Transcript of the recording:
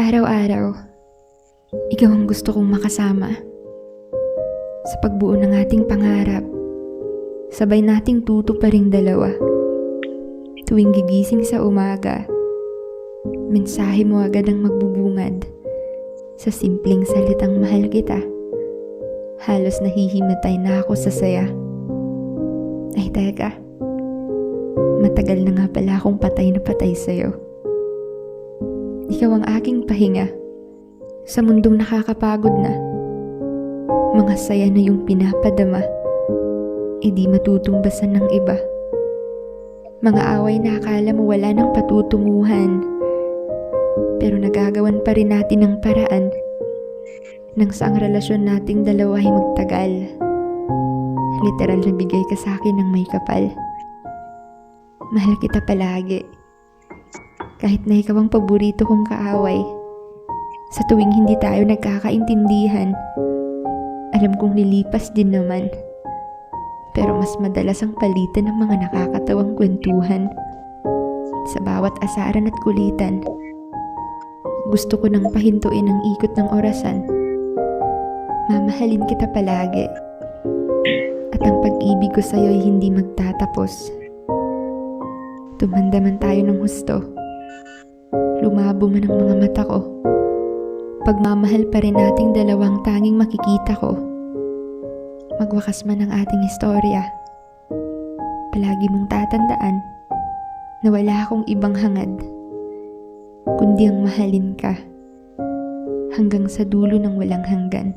Araw-araw, ikaw ang gusto kong makasama. Sa pagbuo ng ating pangarap, sabay nating tutuparing dalawa. Tuwing gigising sa umaga, mensahe mo agad ang magbubungad. Sa simpleng salitang mahal kita, halos nahihimatay na ako sa saya. Ay teka, matagal na nga pala akong patay na patay sa'yo. Ikaw ang aking pahinga sa mundong nakakapagod na. Mga saya na yung pinapadama, di matutumbasan ng iba. Mga away na akala mo wala nang patutunguhan, pero nagagawan pa rin natin ng paraan nang sa ang relasyon nating dalawa ay magtagal. Literal na bigay ka sa akin ng may kapal. Mahal kita palagi, kahit na ikaw ang paborito kong kaaway. Sa tuwing hindi tayo nagkakaintindihan, alam kong lilipas din naman. Pero mas madalas ang palitan ng mga nakakatawang kwentuhan. Sa bawat asaran at kulitan, gusto ko nang pahintuin ang ikot ng orasan. Mamahalin kita palagi, at ang pag-ibig ko sa'yo ay hindi magtatapos. Tumanda man tayo ng husto, lumabo man ang mga mata ko, pagmamahal pa rin nating dalawang tanging makikita ko. Magwakas man ang ating istorya, palagi mong tatandaan na wala akong ibang hangad kundi ang mahalin ka hanggang sa dulo ng walang hanggan.